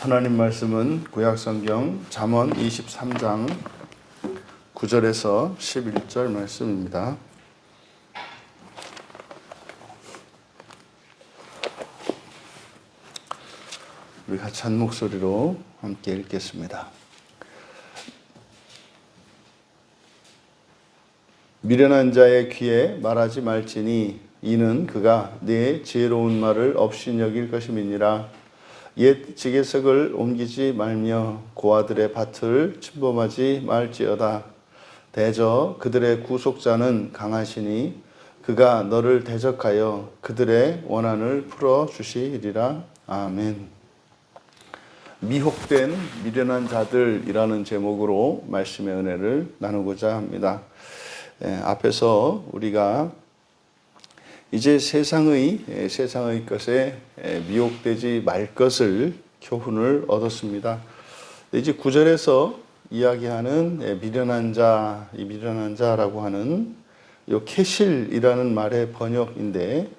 하나님 말씀은 구약성경 잠언 23장 9절에서 11절 말씀입니다. 우리 같이 한 목소리로 함께 읽겠습니다. 미련한 자의 귀에 말하지 말지니 이는 그가 네 지혜로운 말을 업신여길 것임이니라. 옛 지게석을 옮기지 말며 고아들의 밭을 침범하지 말지어다. 대저 그들의 구속자는 강하시니 그가 너를 대적하여 그들의 원한을 풀어주시리라. 아멘. 미혹된 미련한 자들이라는 제목으로 말씀의 은혜를 나누고자 합니다. 앞에서 우리가 이제 세상의 것에 미혹되지 말 것을 교훈을 얻었습니다. 이제 9절에서 이야기하는 미련한 자, 이 미련한 자라고 하는 이 캐실이라는 말의 번역인데,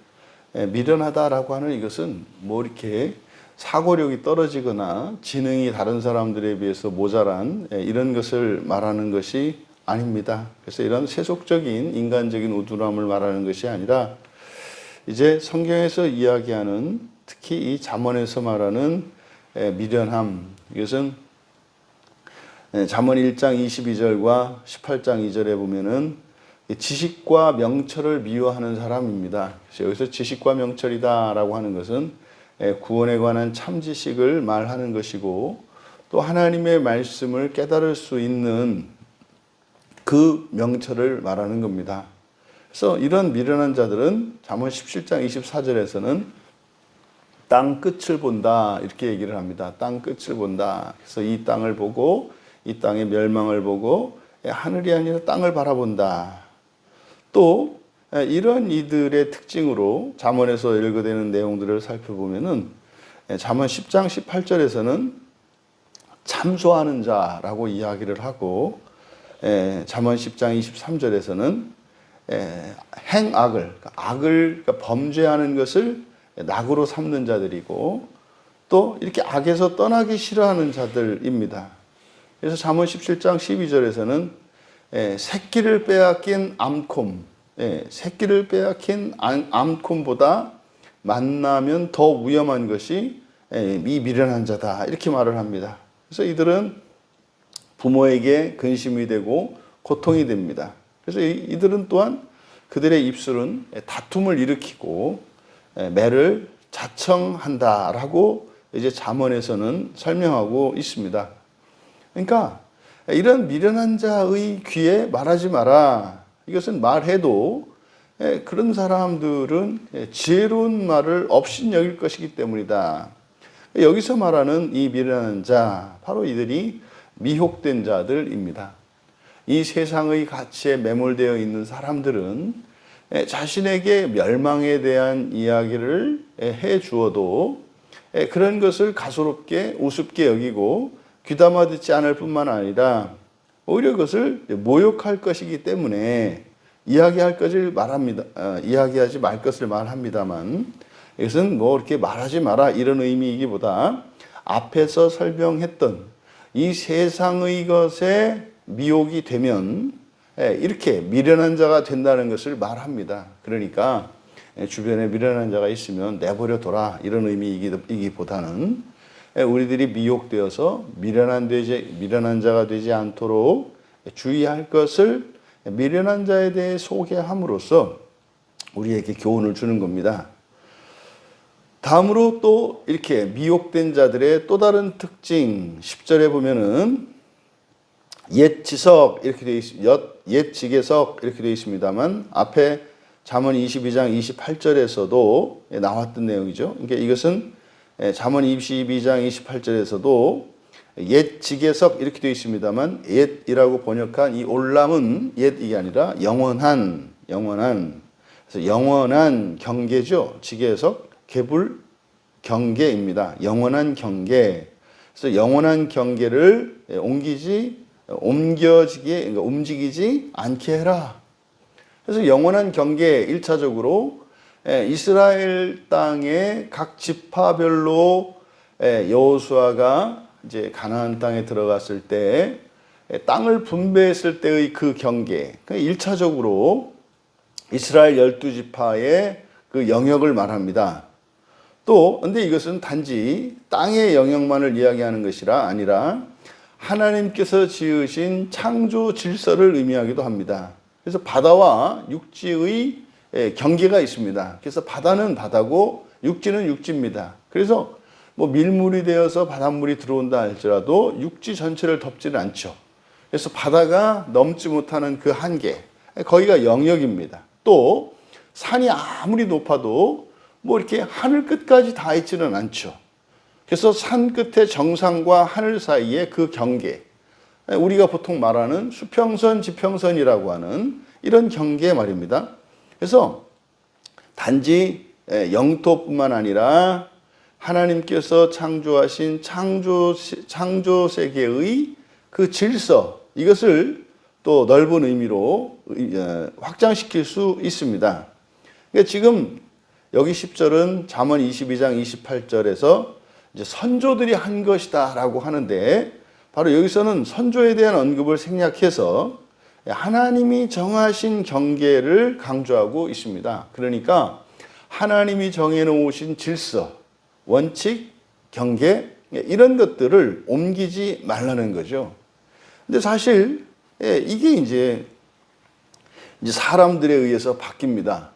미련하다라고 하는 이것은 뭐 이렇게 사고력이 떨어지거나 지능이 다른 사람들에 비해서 모자란 이런 것을 말하는 것이 아닙니다. 그래서 이런 세속적인 인간적인 우둔함을 말하는 것이 아니라 이제 성경에서 이야기하는 특히 이 잠언에서 말하는 미련함, 이것은 잠언 1장 22절과 18장 2절에 보면은 지식과 명철을 미워하는 사람입니다. 그래서 여기서 지식과 명철이다라고 하는 것은 구원에 관한 참 지식을 말하는 것이고, 또 하나님의 말씀을 깨달을 수 있는 그 명철을 말하는 겁니다. 그래서 이런 미련한 자들은 잠언 17장 24절에서는 땅 끝을 본다 이렇게 얘기를 합니다. 땅 끝을 본다. 그래서 이 땅을 보고 이 땅의 멸망을 보고 하늘이 아니라 땅을 바라본다. 또 이런 이들의 특징으로 잠언에서 열거되는 내용들을 살펴보면은 잠언 10장 18절에서는 참소하는 자라고 이야기를 하고, 잠언 10장 23절에서는 행악을, 그러니까 범죄하는 것을 낙으로 삼는 자들이고, 또 이렇게 악에서 떠나기 싫어하는 자들입니다. 그래서 잠언 17장 12절에서는 새끼를 빼앗긴 암콤, 새끼를 빼앗긴 암콤보다 만나면 더 위험한 것이 이 미련한 자다 이렇게 말을 합니다. 그래서 이들은 부모에게 근심이 되고 고통이 됩니다. 그래서 이들은 또한 그들의 입술은 다툼을 일으키고 매를 자청한다라고 이제 잠언에서는 설명하고 있습니다. 그러니까 이런 미련한 자의 귀에 말하지 마라. 이것은 말해도 그런 사람들은 지혜로운 말을 업신여길 것이기 때문이다. 여기서 말하는 이 미련한 자, 바로 이들이 미혹된 자들입니다. 이 세상의 가치에 매몰되어 있는 사람들은 자신에게 멸망에 대한 이야기를 해 주어도 그런 것을 가소롭게 우습게 여기고 귀담아 듣지 않을 뿐만 아니라 오히려 그것을 모욕할 것이기 때문에 이야기하지 말 것을 말합니다만, 이것은 뭐 이렇게 말하지 마라 이런 의미이기보다 앞에서 설명했던 이 세상의 것에 미혹이 되면 이렇게 미련한 자가 된다는 것을 말합니다. 그러니까 주변에 미련한 자가 있으면 내버려 둬라 이런 의미이기보다는 우리들이 미혹되어서 미련한 자가 되지 않도록 주의할 것을 미련한 자에 대해 소개함으로써 우리에게 교훈을 주는 겁니다. 다음으로 또 이렇게 미혹된 자들의 또 다른 특징, 10절에 보면은 옛 지석 이렇게 되어 있습니다. 옛 지게석 이렇게 되어 있습니다만, 앞에 잠언 22장 28절에서도 나왔던 내용이죠. 그러니까 이것은 잠언 22장 28절에서도 옛 지게석 이렇게 되어 있습니다만, 옛이라고 번역한 이 올람은 옛이 아니라 영원한, 그래서 영원한 경계죠. 지게석, 개불 경계입니다. 영원한 경계. 그래서 영원한 경계를 움직이지 않게 해라. 그래서 영원한 경계 1차적으로 이스라엘 땅의 각 지파별로 여호수아가 이제 가나안 땅에 들어갔을 때 땅을 분배했을 때의 그 경계, 1차적으로 이스라엘 12지파의 그 영역을 말합니다. 또 근데 이것은 단지 땅의 영역만을 이야기하는 것이라 아니라 하나님께서 지으신 창조 질서를 의미하기도 합니다. 그래서 바다와 육지의 경계가 있습니다. 그래서 바다는 바다고 육지는 육지입니다. 그래서 뭐 밀물이 되어서 바닷물이 들어온다 할지라도 육지 전체를 덮지는 않죠. 그래서 바다가 넘지 못하는 그 한계, 거기가 영역입니다. 또 산이 아무리 높아도 뭐 이렇게 하늘 끝까지 다 있지는 않죠. 그래서 산 끝의 정상과 하늘 사이의 그 경계, 우리가 보통 말하는 수평선, 지평선이라고 하는 이런 경계 말입니다. 그래서 단지 영토뿐만 아니라 하나님께서 창조하신 창조 세계의 그 질서, 이것을 또 넓은 의미로 확장시킬 수 있습니다. 그러니까 지금 여기 10절은 잠언 22장 28절에서 이제 선조들이 한 것이다 라고 하는데, 바로 여기서는 선조에 대한 언급을 생략해서 하나님이 정하신 경계를 강조하고 있습니다. 그러니까 하나님이 정해놓으신 질서, 원칙, 경계, 이런 것들을 옮기지 말라는 거죠. 근데 사실 이게 이제 사람들에 의해서 바뀝니다.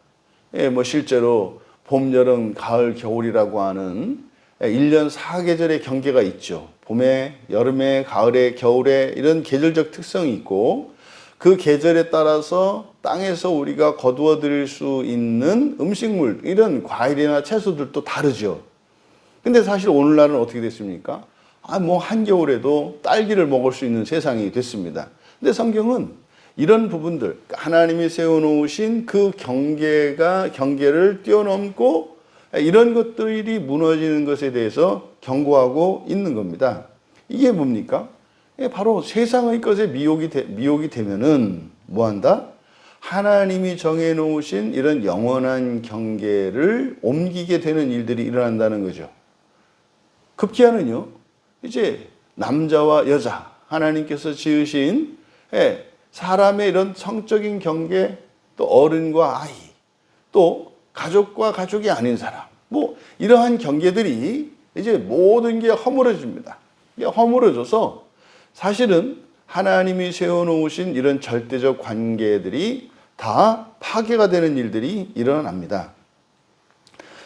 뭐 실제로 봄, 여름, 가을, 겨울이라고 하는 1년 4계절의 경계가 있죠. 봄에, 여름에, 가을에, 겨울에 이런 계절적 특성이 있고, 그 계절에 따라서 땅에서 우리가 거두어 드릴 수 있는 음식물, 이런 과일이나 채소들도 다르죠. 근데 사실 오늘날은 어떻게 됐습니까? 뭐 한겨울에도 딸기를 먹을 수 있는 세상이 됐습니다. 근데 성경은 이런 부분들, 하나님이 세워놓으신 그 경계를 뛰어넘고 이런 것들이 무너지는 것에 대해서 경고하고 있는 겁니다. 이게 뭡니까? 바로 세상의 것에 미혹이 되면은 뭐한다? 하나님이 정해놓으신 이런 영원한 경계를 옮기게 되는 일들이 일어난다는 거죠. 급기야는요, 이제 남자와 여자, 하나님께서 지으신 사람의 이런 성적인 경계, 또 어른과 아이, 또 가족과 가족이 아닌 사람, 뭐 이러한 경계들이 이제 모든 게 허물어집니다. 이게 허물어져서 사실은 하나님이 세워놓으신 이런 절대적 관계들이 다 파괴가 되는 일들이 일어납니다.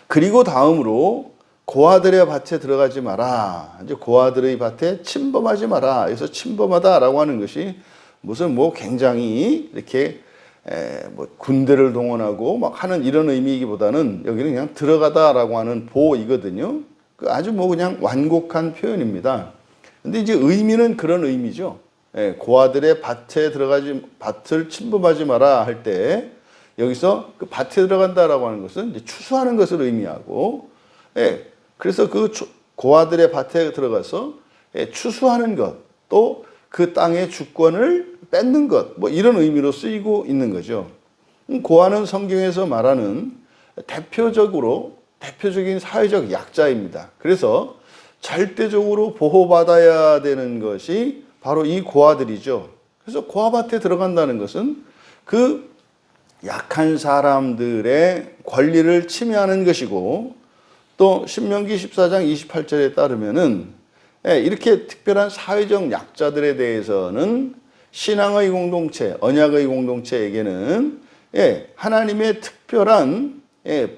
그리고 다음으로 고아들의 밭에 들어가지 마라. 이제 고아들의 밭에 침범하지 마라. 그래서 침범하다라고 하는 것이 무슨 뭐 굉장히 이렇게 뭐 군대를 동원하고 막 하는 이런 의미이기보다는 여기는 그냥 들어가다라고 하는 보이거든요. 아주 뭐 그냥 완곡한 표현입니다. 근데 이제 의미는 그런 의미죠. 고아들의 밭을 침범하지 마라 할 때 여기서 그 밭에 들어간다라고 하는 것은 이제 추수하는 것을 의미하고, 그래서 그 고아들의 밭에 들어가서 추수하는 것, 또 그 땅의 주권을 뺏는 것, 뭐 이런 의미로 쓰이고 있는 거죠. 고아는 성경에서 말하는 대표적인 사회적 약자입니다. 그래서 절대적으로 보호받아야 되는 것이 바로 이 고아들이죠. 그래서 고아밭에 들어간다는 것은 그 약한 사람들의 권리를 침해하는 것이고, 또 신명기 14장 28절에 따르면은 이렇게 특별한 사회적 약자들에 대해서는 신앙의 공동체, 언약의 공동체에게는 하나님의 특별한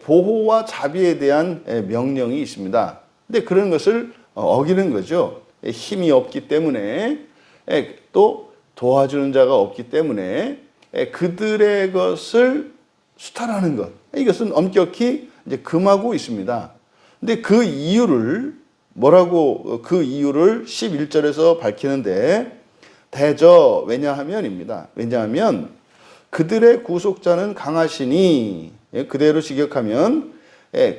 보호와 자비에 대한 명령이 있습니다. 근데 그런 것을 어기는 거죠. 힘이 없기 때문에, 또 도와주는 자가 없기 때문에 그들의 것을 수탈하는 것, 이것은 엄격히 이제 금하고 있습니다. 근데 그 이유를 11절에서 밝히는데, 대저 왜냐하면입니다. 왜냐하면 그들의 구속자는 강하시니, 그대로 직역하면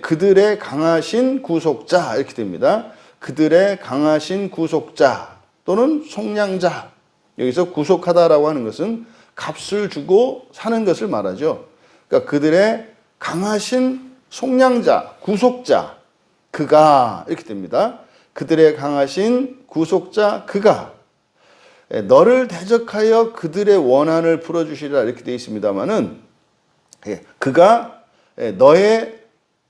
그들의 강하신 구속자 이렇게 됩니다. 그들의 강하신 구속자 또는 속량자, 여기서 구속하다라고 하는 것은 값을 주고 사는 것을 말하죠. 그러니까 그들의 강하신 속량자, 구속자, 그가 이렇게 됩니다. 그들의 강하신 구속자 그가 너를 대적하여 그들의 원한을 풀어주시리라 이렇게 되어 있습니다마는 그가 너의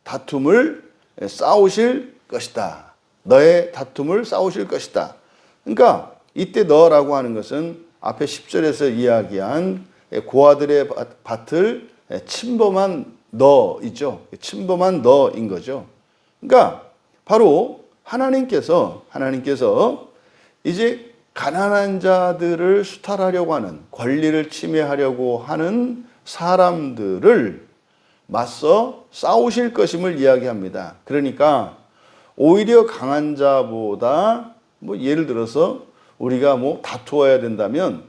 다툼을 싸우실 것이다. 너의 다툼을 싸우실 것이다. 그러니까 이때 너라고 하는 것은 앞에 10절에서 이야기한 고아들의 밭을 침범한 너이죠. 침범한 너인 거죠. 그러니까 바로 하나님께서 이제 가난한 자들을 수탈하려고 하는, 권리를 침해하려고 하는 사람들을 맞서 싸우실 것임을 이야기합니다. 그러니까 오히려 강한 자보다 예를 들어서 우리가 다투어야 된다면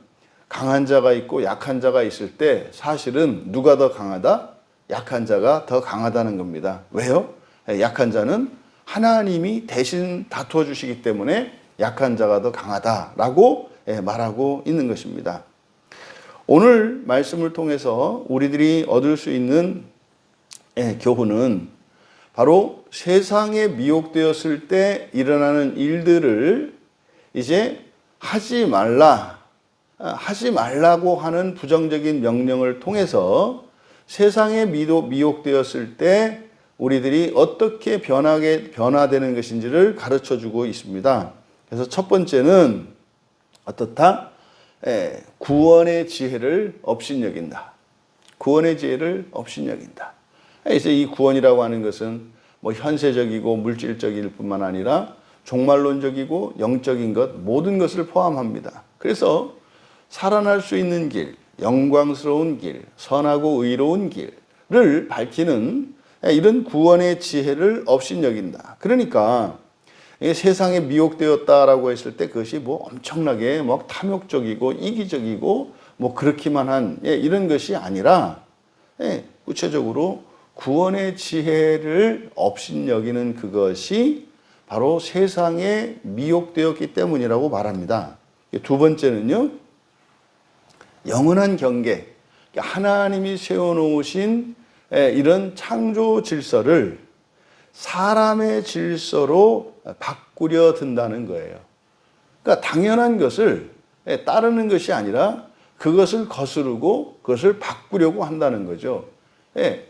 강한 자가 있고 약한 자가 있을 때 사실은 누가 더 강하다? 약한 자가 더 강하다는 겁니다. 왜요? 약한 자는 하나님이 대신 다투어 주시기 때문에 약한 자가 더 강하다라고 말하고 있는 것입니다. 오늘 말씀을 통해서 우리들이 얻을 수 있는 교훈은 바로 세상에 미혹되었을 때 일어나는 일들을 이제 하지 말라고 하는 부정적인 명령을 통해서 세상에 미혹되었을 때 우리들이 어떻게 변화되는 것인지를 가르쳐 주고 있습니다. 그래서 첫 번째는 어떻다? 구원의 지혜를 업신여긴다. 구원의 지혜를 업신여긴다. 그래서 이 구원이라고 하는 것은 현세적이고 물질적일 뿐만 아니라 종말론적이고 영적인 것 모든 것을 포함합니다. 그래서 살아날 수 있는 길, 영광스러운 길, 선하고 의로운 길을 밝히는 이런 구원의 지혜를 업신여긴다. 그러니까 세상에 미혹되었다라고 했을 때 그것이 엄청나게 탐욕적이고 이기적이고 그렇기만 한 이런 것이 아니라 구체적으로 구원의 지혜를 업신여기는 그것이 바로 세상에 미혹되었기 때문이라고 말합니다. 두 번째는요, 영원한 경계, 하나님이 세워놓으신 이런 창조 질서를 사람의 질서로 바꾸려 든다는 거예요. 그러니까 당연한 것을 따르는 것이 아니라 그것을 거스르고 그것을 바꾸려고 한다는 거죠.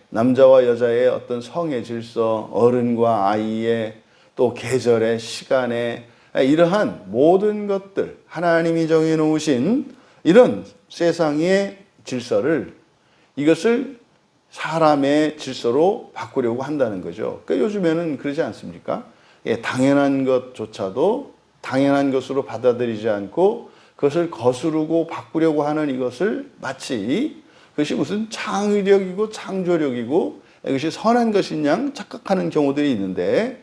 남자와 여자의 어떤 성의 질서, 어른과 아이의 또 계절의 시간의 이러한 모든 것들, 하나님이 정해놓으신 이런 세상의 질서를 이것을 사람의 질서로 바꾸려고 한다는 거죠. 그러니까 요즘에는 그러지 않습니까? 당연한 것조차도 당연한 것으로 받아들이지 않고 그것을 거스르고 바꾸려고 하는 이것을 마치 그것이 무슨 창의력이고 창조력이고 이것이 선한 것인 양 착각하는 경우들이 있는데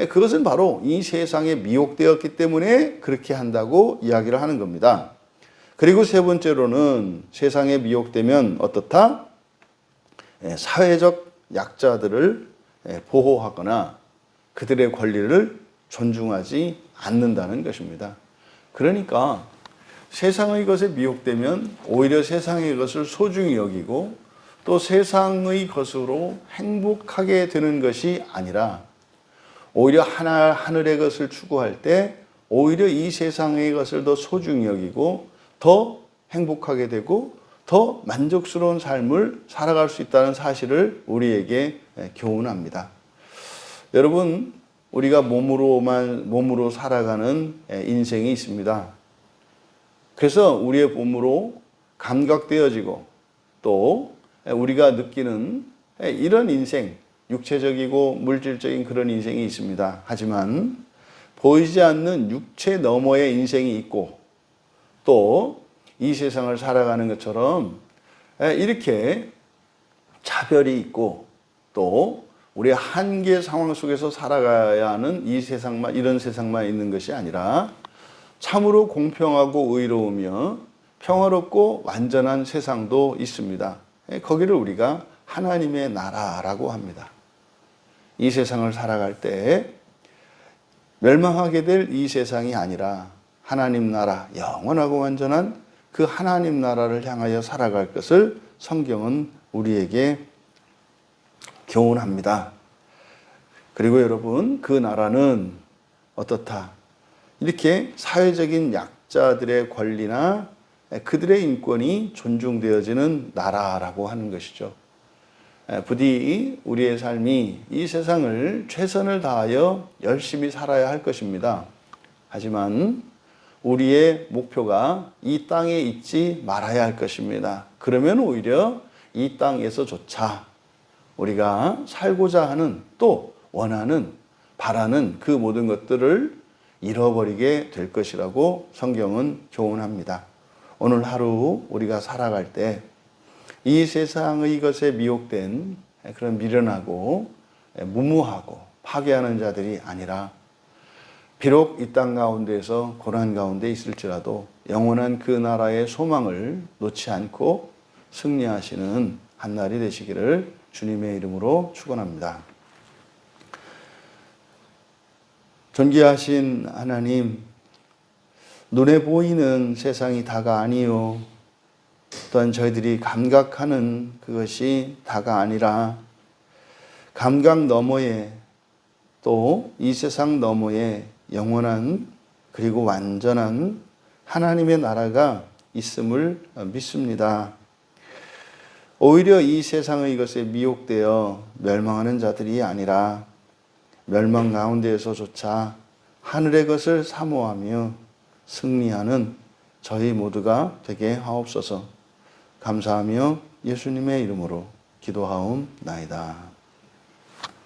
그것은 바로 이 세상에 미혹되었기 때문에 그렇게 한다고 이야기를 하는 겁니다. 그리고 세 번째로는 세상에 미혹되면 어떻다? 사회적 약자들을 보호하거나 그들의 권리를 존중하지 않는다는 것입니다. 그러니까 세상의 것에 미혹되면 오히려 세상의 것을 소중히 여기고 또 세상의 것으로 행복하게 되는 것이 아니라 오히려 하늘의 것을 추구할 때 오히려 이 세상의 것을 더 소중히 여기고 더 행복하게 되고 더 만족스러운 삶을 살아갈 수 있다는 사실을 우리에게 교훈합니다. 여러분, 우리가 몸으로 살아가는 인생이 있습니다. 그래서 우리의 몸으로 감각되어지고 또 우리가 느끼는 이런 인생, 육체적이고 물질적인 그런 인생이 있습니다. 하지만 보이지 않는 육체 너머의 인생이 있고 또 이 세상을 살아가는 것처럼 이렇게 차별이 있고 또 우리의 한계 상황 속에서 살아가야 하는 이 세상만, 이런 세상만 있는 것이 아니라 참으로 공평하고 의로우며 평화롭고 완전한 세상도 있습니다. 거기를 우리가 하나님의 나라라고 합니다. 이 세상을 살아갈 때 멸망하게 될 이 세상이 아니라 하나님 나라, 영원하고 완전한 그 하나님 나라를 향하여 살아갈 것을 성경은 우리에게 교훈합니다. 그리고 여러분, 그 나라는 어떻다. 이렇게 사회적인 약자들의 권리나 그들의 인권이 존중되어지는 나라라고 하는 것이죠. 부디 우리의 삶이 이 세상을 최선을 다하여 열심히 살아야 할 것입니다. 하지만 우리의 목표가 이 땅에 있지 말아야 할 것입니다. 그러면 오히려 이 땅에서조차 우리가 살고자 하는 또 원하는 바라는 그 모든 것들을 잃어버리게 될 것이라고 성경은 조언합니다. 오늘 하루 우리가 살아갈 때 이 세상의 것에 미혹된 그런 미련하고 무무하고 파괴하는 자들이 아니라 비록 이 땅 가운데에서 고난 가운데 있을지라도 영원한 그 나라의 소망을 놓지 않고 승리하시는 한날이 되시기를 주님의 이름으로 축원합니다. 존귀하신 하나님, 눈에 보이는 세상이 다가 아니요 또한 저희들이 감각하는 그것이 다가 아니라 감각 너머에 또 이 세상 너머에 영원한 그리고 완전한 하나님의 나라가 있음을 믿습니다. 오히려 이 세상의 것에 미혹되어 멸망하는 자들이 아니라 멸망 가운데에서조차 하늘의 것을 사모하며 승리하는 저희 모두가 되게 하옵소서. 감사하며 예수님의 이름으로 기도하옵나이다.